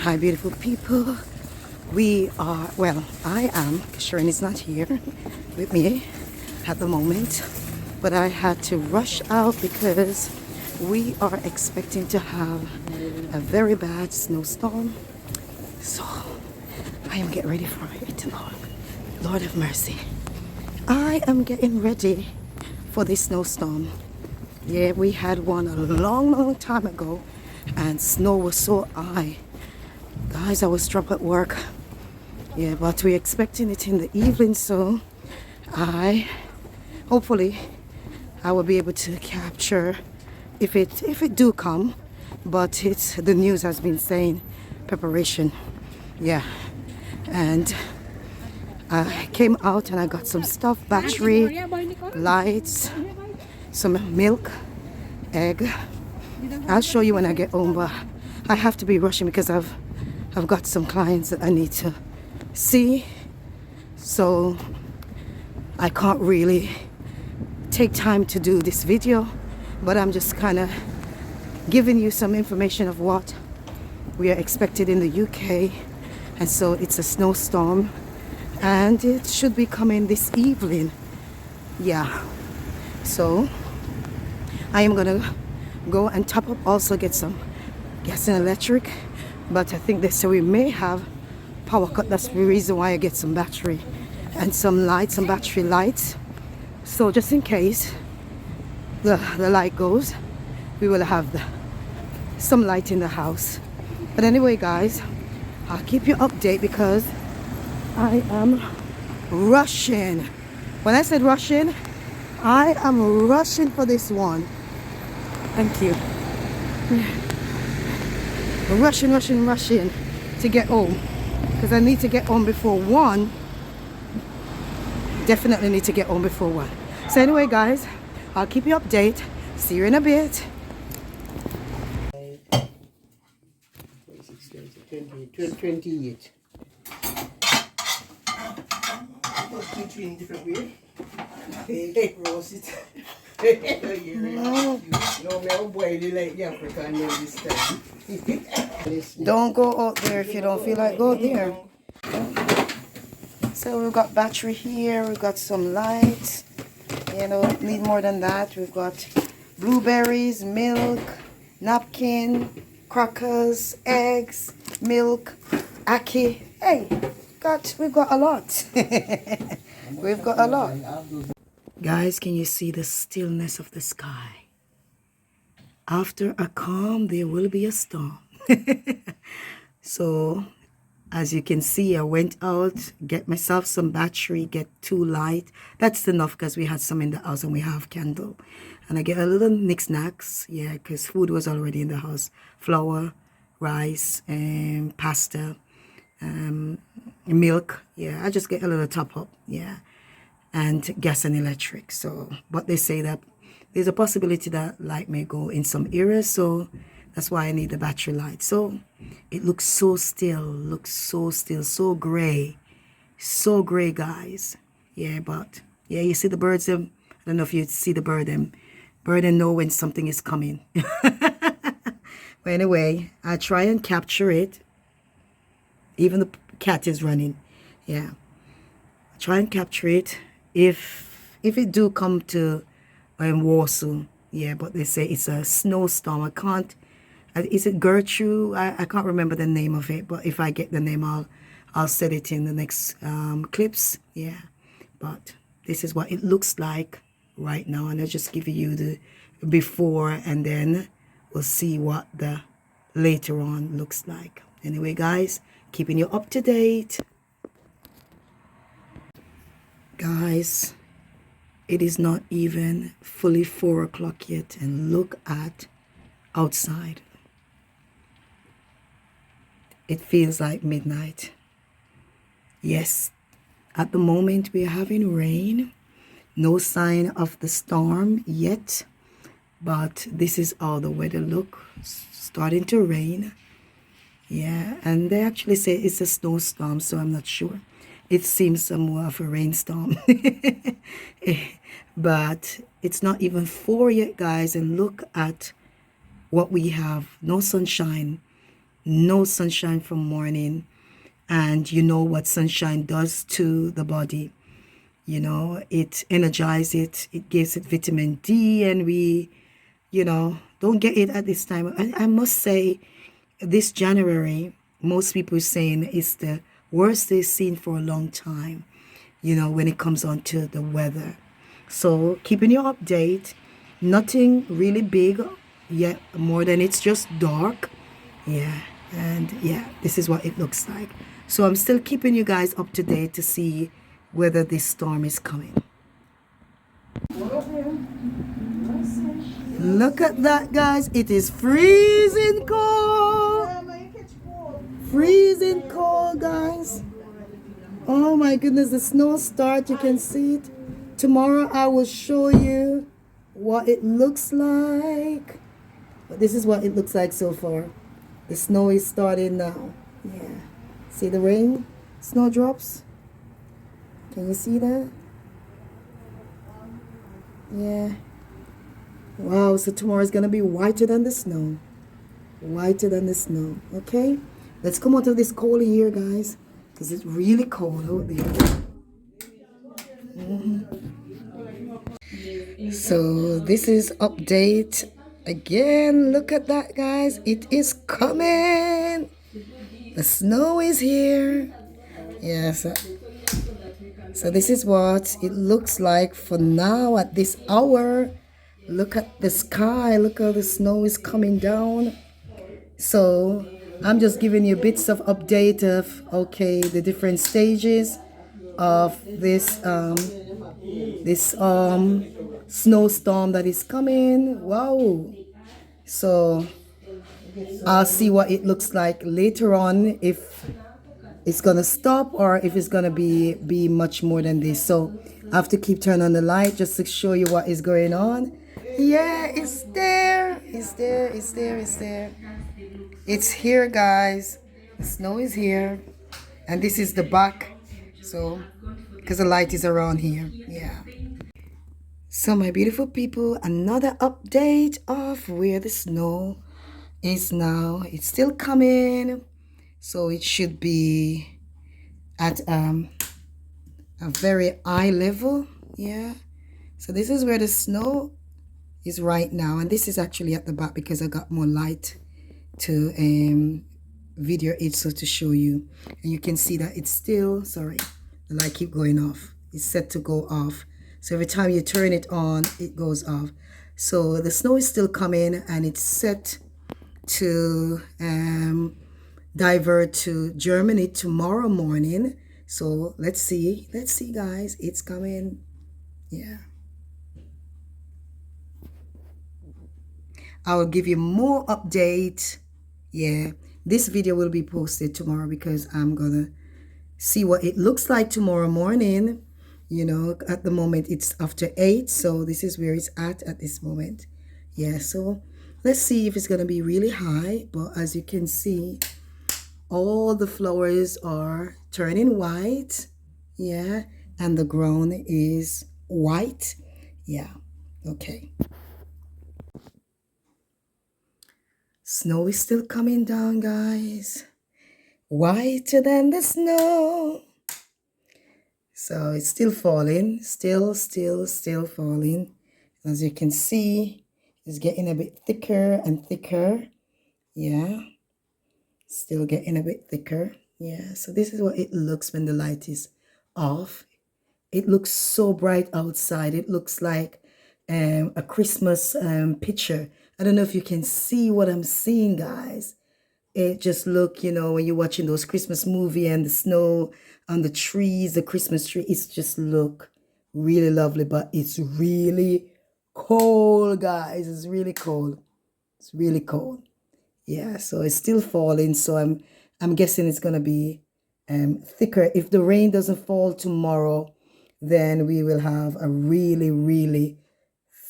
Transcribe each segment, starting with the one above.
Hi, beautiful people. We are, well, I am, because Sharon is not here with me at the moment, but I had to rush out because we are expecting to have a very bad snowstorm. So I am getting ready for it, Lord. Lord have mercy. I am getting ready for this snowstorm. Yeah, we had one a long time ago, and snow was so high. Guys, I was dropped at work. Yeah, but we're expecting it in the evening, so hopefully I will be able to capture if it do come. But the news has been saying preparation. Yeah, and I came out and I got some stuff, battery, lights, some milk, egg. I'll show you when I get home, but I have to be rushing because I've got some clients that I need to see, so I can't really take time to do this video, but I'm just kind of giving you some information of what we are expected in the UK. And so it's a snowstorm and it should be coming this evening. Yeah, so I am gonna go and top up, also get some gas and electric, but I think they say we may have power cut. That's the reason why I get some battery and some lights, some battery lights, so just in case the light goes, we will have some light in the house. But anyway, guys, I'll keep you updated because I am rushing. When I said rushing, I am rushing for this one. Thank you. Rushing to get home because I need to get home before 1. Definitely need to get home before 1. So anyway, guys, I'll keep you updated. See you in a bit. 28. Between different way. They roast it. No, me will boil it like the African meal this time. Don't go out there if you don't feel like go out there. So we've got battery here, we've got some lights, you know, need more than that. We've got blueberries, milk, napkin, crackers, eggs, milk, ackee. Hey, we've got a lot. We've got a lot. Guys, can you see the stillness of the sky? After a calm, there will be a storm. So, as you can see, I went out, get myself some battery, get 2 light. That's enough because we had some in the house and we have candle. And I get a little knickknacks, yeah, because food was already in the house. Flour, rice, and pasta, milk. Yeah, I just get a little top up, yeah. And gas and electric. So, but they say that there's a possibility that light may go in some areas, so that's why I need the battery light. So it looks so still, so gray, guys. Yeah, but yeah, you see the birds them. I don't know if you see the bird them know when something is coming. But anyway, I try and capture it. Even the cat is running. Yeah, I try and capture it if it do come to Warsaw. Yeah, but they say it's a snowstorm. I can't. Is it Gertrude? I can't remember the name of it. But if I get the name, I'll set it in the next clips. Yeah, but this is what it looks like right now, and I'll just give you the before, and then we'll see what the later on looks like. Anyway, guys, keeping you up to date. Guys, it is not even fully 4 o'clock yet, and look at outside. It feels like midnight. Yes, at the moment we are having rain. No sign of the storm yet, but this is how the weather look. Starting to rain. Yeah, and they actually say it's a snowstorm, so I'm not sure. It seems more of a rainstorm. But it's not even 4 yet, guys, and look at what we have. No sunshine, no sunshine from morning. And you know what sunshine does to the body. You know, it energizes it gives it vitamin D, and we, don't get it at this time. I must say, this January, most people are saying it's the worst they've seen for a long time, when it comes on to the weather. So keeping you update, nothing really big yet, more than it's just dark. Yeah, and yeah, this is what it looks like. So I'm still keeping you guys up to date to see whether this storm is coming. Look at that, guys. It is freezing cold. Freezing cold, guys. Oh my goodness, the snow start. You can see it. Tomorrow I will show you what it looks like. But this is what it looks like so far. The snow is starting now. Yeah. See the rain? Snowdrops? Can you see that? Yeah. Wow, so tomorrow is going to be whiter than the snow. Whiter than the snow. Okay? Let's come out of this cold here, guys. Because it's really cold out there. So this is update again. Look at that, guys. It is coming. The snow is here. Yes. So this is what it looks like for now at this hour. Look at the sky. Look how the snow is coming down. So I'm just giving you bits of update of, okay, the different stages of this snowstorm that is coming. Wow. So I'll see what it looks like later on, if it's gonna stop or if it's gonna be much more than this. So I have to keep turning on the light just to show you what is going on. Yeah, it's there. It's there. It's there. It's there. It's here, guys. The snow is here, and this is the back. So because the light is around here. Yeah. So my beautiful people, another update of where the snow is now. It's still coming, so it should be at a very high level. Yeah, so this is where the snow is right now, and this is actually at the back because I got more light to video it, so to show you. And you can see that it's still, sorry, the light keep going off. It's set to go off, so every time you turn it on it goes off. So the snow is still coming, and it's set to divert to Germany tomorrow morning. So let's see guys, it's coming. Yeah, I will give you more update. Yeah, this video will be posted tomorrow because I'm gonna see what it looks like tomorrow morning. At the moment it's after 8, so this is where it's at this moment. Yeah, so let's see if it's gonna be really high. But as you can see, all the flowers are turning white. Yeah, and the ground is white. Yeah, okay. Snow is still coming down, guys. Whiter than the snow. So it's still falling, still falling. As you can see, it's getting a bit thicker and thicker. Yeah, still getting a bit thicker. Yeah, so this is what it looks when the light is off. It looks so bright outside. It looks like a Christmas picture. I don't know if you can see what I'm seeing, guys. It just look, when you're watching those Christmas movie and the snow on the trees, the Christmas tree, it's just look really lovely. But it's really cold, guys. It's really cold. It's really cold. Yeah, so it's still falling. So I'm guessing it's gonna be thicker. If the rain doesn't fall tomorrow, then we will have a really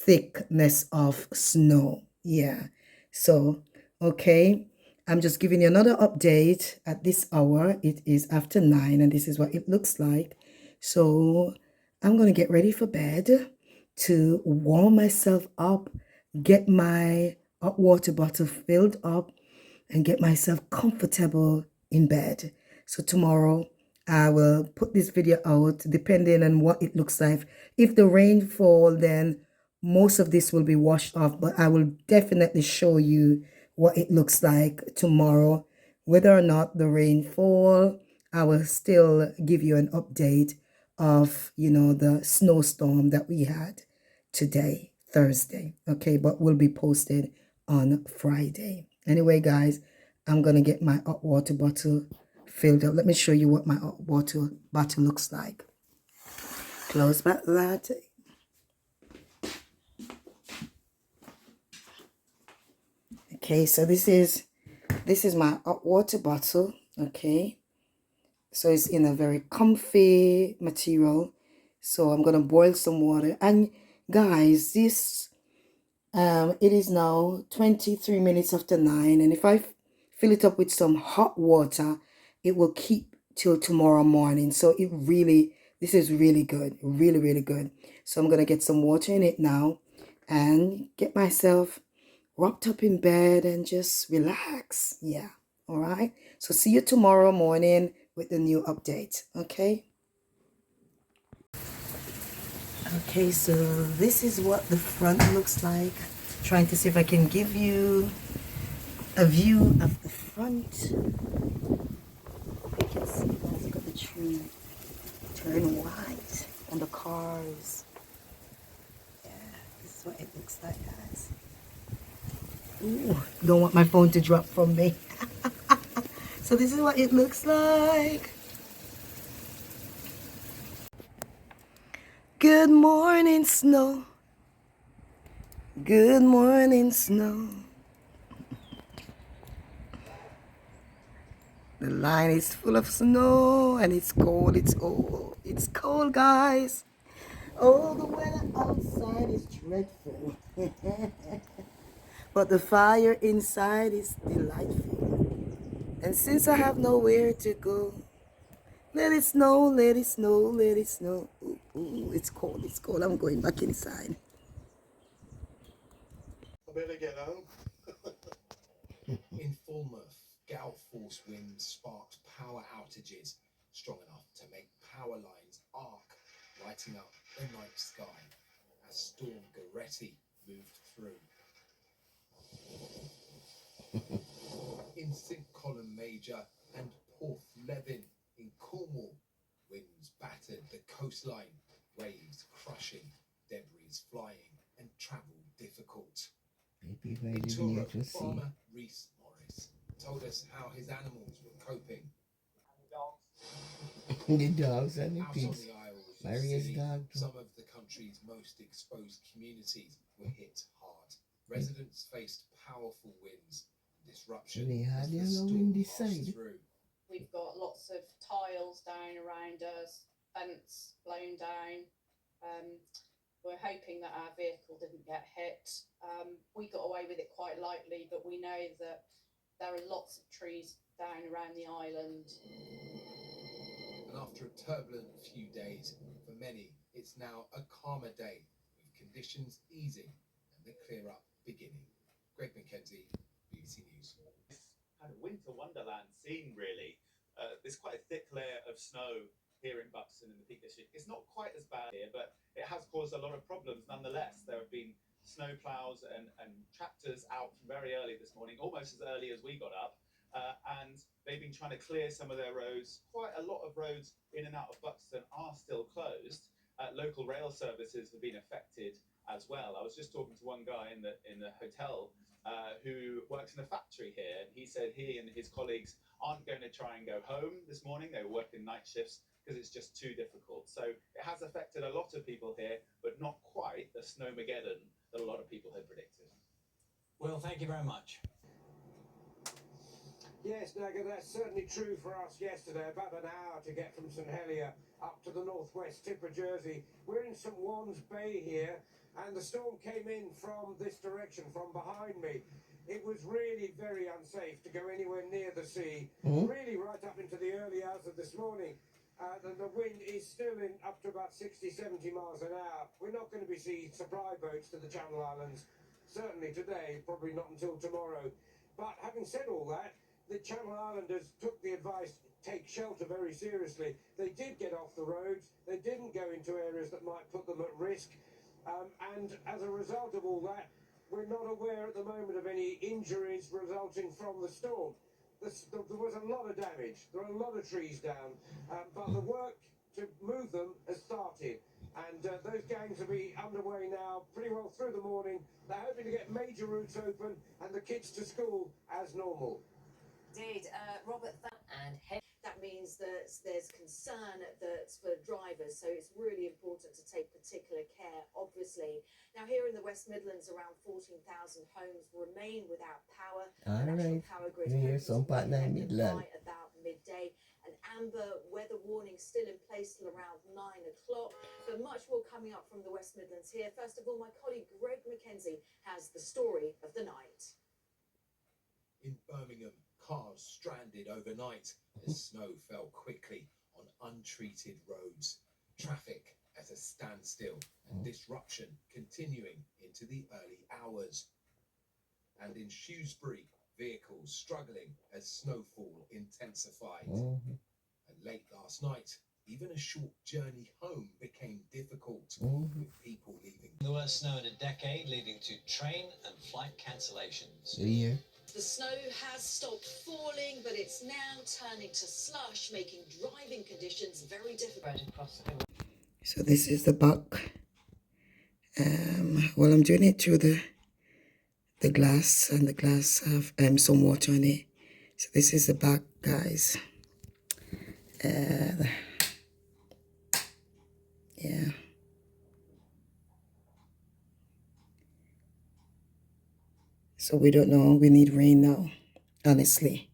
thickness of snow. Yeah. So okay, I'm just giving you another update at this hour. It is after 9, and this is what it looks like. So I'm gonna get ready for bed to warm myself up, get my hot water bottle filled up, and get myself comfortable in bed. So tomorrow I will put this video out depending on what it looks like. If the rain fall, then most of this will be washed off, but I will definitely show you what it looks like tomorrow. Whether or not the rain fall, I will still give you an update of, the snowstorm that we had today, Thursday. Okay, but will be posted on Friday. Anyway, guys, I'm gonna get my hot water bottle filled up. Let me show you what my hot water bottle looks like. Close back that. Okay, so this is my hot water bottle. Okay, so it's in a very comfy material. So I'm gonna boil some water. And guys, this it is now 23 minutes after 9, and if I fill it up with some hot water, it will keep till tomorrow morning. So this is really good, really, really good. So I'm gonna get some water in it now and get myself wrapped up in bed and just relax. Yeah, all right. So see you tomorrow morning with the new update. Okay. Okay, so this is what the front looks like. Trying to see if I can give you a view of the front. You can see, guys, look at the tree turn white and the cars. Yeah, this is what it looks like, guys. Ooh, don't want my phone to drop from me. So this is what it looks like. Good morning, snow. Good morning, snow. The line is full of snow and it's cold. It's cold, guys. Oh, the weather outside is dreadful. But the fire inside is delightful. And since I have nowhere to go, let it snow, let it snow, let it snow. Ooh, ooh, it's cold, it's cold. I'm going back inside. I better get home. In Falmouth, gale force winds sparked power outages strong enough to make power lines arc, lighting up the night sky as Storm Goretti moved through. In St Column Major and Porthleven in Cornwall, winds battered the coastline, waves crushing, debris flying, and travel difficult. In Truro, farmer Reese Morris told us how his animals were coping. The dogs and the Out on pigs. the Isles of Maria's Scilly, dog too. some of the country's most exposed communities were hit hard. Residents faced powerful winds and disruption They had as their the low storm windy passed side. through. We've got lots of tiles down around us, fence blown down. We're hoping that our vehicle didn't get hit. We got away with it quite lightly, but we know that there are lots of trees down around the island. And after a turbulent few days, for many, it's now a calmer day, with conditions easing and the clear up beginning. Greg Mackenzie, BBC News. Kind of winter wonderland scene, really. There's quite a thick layer of snow here in Buxton in the Peak District. It's not quite as bad here, but it has caused a lot of problems nonetheless. There have been snow plows and tractors out from very early this morning, almost as early as we got up. And they've been trying to clear some of their roads. Quite a lot of roads in and out of Buxton are still closed. Local rail services have been affected as well. I was just talking to one guy in the hotel who works in a factory here, and he said he and his colleagues aren't going to try and go home this morning. They were working night shifts because it's just too difficult. So it has affected a lot of people here, but not quite the snowmageddon that a lot of people had predicted. Well, thank you very much. Yes, Nagger, that's certainly true for us yesterday. About an hour to get from St Helier up to the northwest tip of Jersey. We're in St Juan's Bay here, and the storm came in from this direction, from behind me. It was really very unsafe to go anywhere near the sea, really right up into the early hours of this morning. The wind is still in up to about 60, 70 miles an hour. We're not going to be seeing supply boats to the Channel Islands, certainly today, probably not until tomorrow. But having said all that, the Channel Islanders took the advice, take shelter, very seriously. They did get off the roads. They didn't go into areas that might put them at risk. And as a result of all that, we're not aware at the moment of any injuries resulting from the storm. There was a lot of damage. There are a lot of trees down, but the work to move them has started. And those gangs will be underway now pretty well through the morning. They're hoping to get major routes open and the kids to school as normal. Indeed, Robert, that means that there's concern that for drivers, so it's really important to take particular care, obviously. Now, here in the West Midlands, around 14,000 homes remain without power. All The National right. Power Grid Here's some part nine by Midland. about midday. An amber weather warning still in place till around 9 o'clock. But much more coming up from the West Midlands here. First of all, my colleague Greg Mackenzie has the story of the night. In Birmingham, cars stranded overnight as snow fell quickly on untreated roads. Traffic at a standstill and disruption continuing into the early hours. And in Shrewsbury, vehicles struggling as snowfall intensified. And late last night, even a short journey home became difficult, with people leaving. The worst snow in a decade, leading to train and flight cancellations. Yeah. The snow has stopped falling, but it's now turning to slush, making driving conditions very difficult. So this is the back. Well, I'm doing it through the glass, and the glass have some water on it. So this is the back, guys. Yeah. So we don't know. We need rain now, honestly.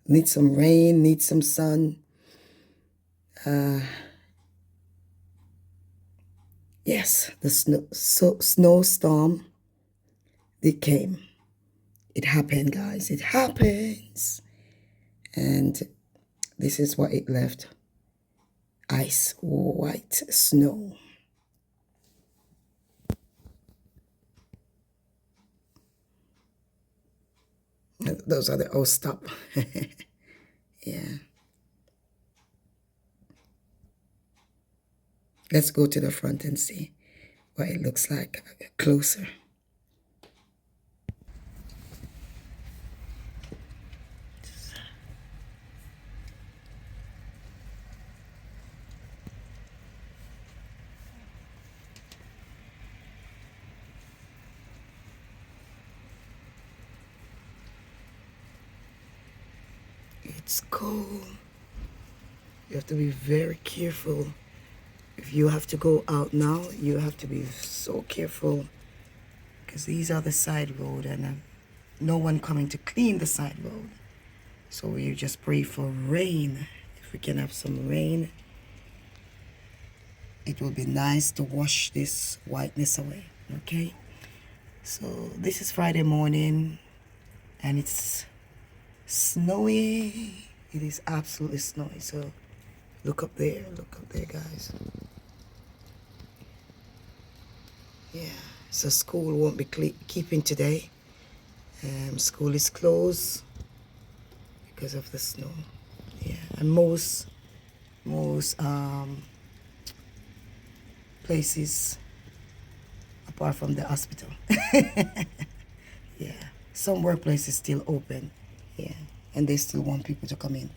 Need some rain, need some sun. Yes, the snowstorm, it came. It happened, guys. It happens. And this is what it left. Ice white snow. Those are the, oh, stop. Yeah. Let's go to the front and see what it looks like closer. It's cold. You have to be very careful. If you have to go out now, you have to be so careful, because these are the side road, and no one coming to clean the side road. So we just pray for rain. If we can have some rain, it will be nice to wash this whiteness away. Okay, so this is Friday morning, and it's snowy. It is absolutely snowy. So look up there, guys. Yeah, so school won't be keeping today. School is closed because of the snow. Yeah, and most places, apart from the hospital. Yeah, some workplaces still open. Yeah, and they still want people to come in.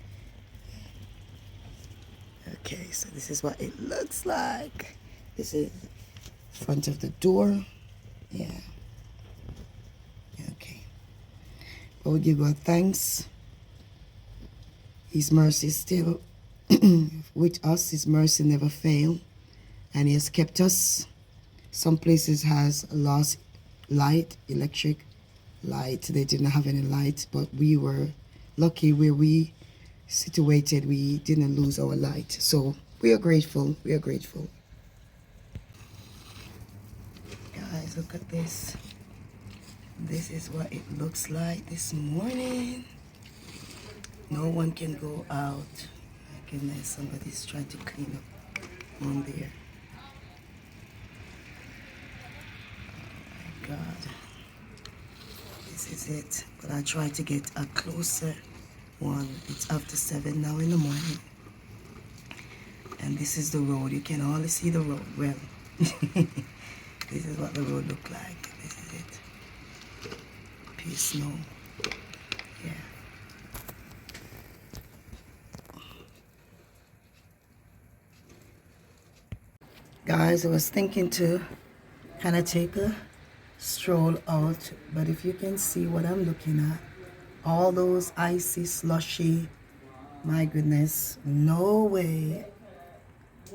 Yeah. Okay, so this is what it looks like. This is front of the door. Yeah. Okay. But we give God thanks. His mercy is still with us. His mercy never fail, and He has kept us. Some places has lost light, electric light. They didn't have any light, but we were lucky where we situated. We didn't lose our light, so we are grateful. We are grateful. Guys, look at this. This is what it looks like this morning. No one can go out. My goodness, somebody's trying to clean up on there. Oh my God. is it. But I try to get a closer one. It's after 7 now in the morning. And this is the road. You can hardly see the road well. This is what the road look like. This is it. Pure snow. Yeah. Guys, I was thinking to kind of take a stroll out, but if you can see what I'm looking at, all those icy, slushy, my goodness, no way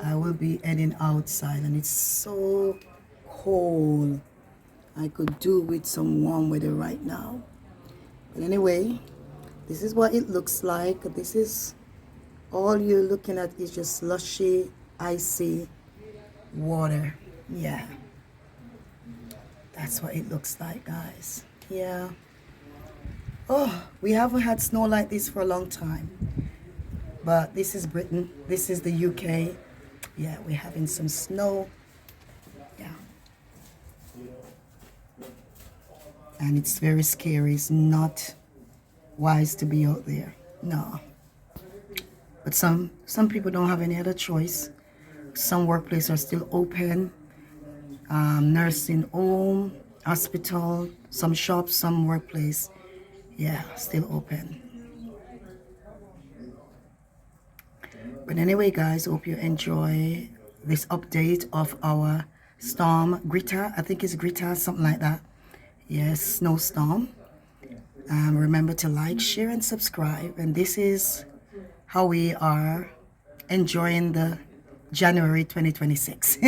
I will be heading outside, and it's so cold. I could do with some warm weather right now. But anyway, this is what it looks like. This is all you're looking at is just slushy, icy water. Yeah, that's what it looks like, guys. Yeah. Oh, we haven't had snow like this for a long time. But this is Britain. This is the UK. Yeah, we're having some snow. Yeah. And it's very scary. It's not wise to be out there. No. But some people don't have any other choice. Some workplaces are still open. Nursing home, hospital, some shops, some workplace. Yeah, still open. But anyway, guys, hope you enjoy this update of our storm, Greta. I think it's Greta, something like that. Yes, snowstorm. Remember to like, share, and subscribe. And this is how we are enjoying the January 2026.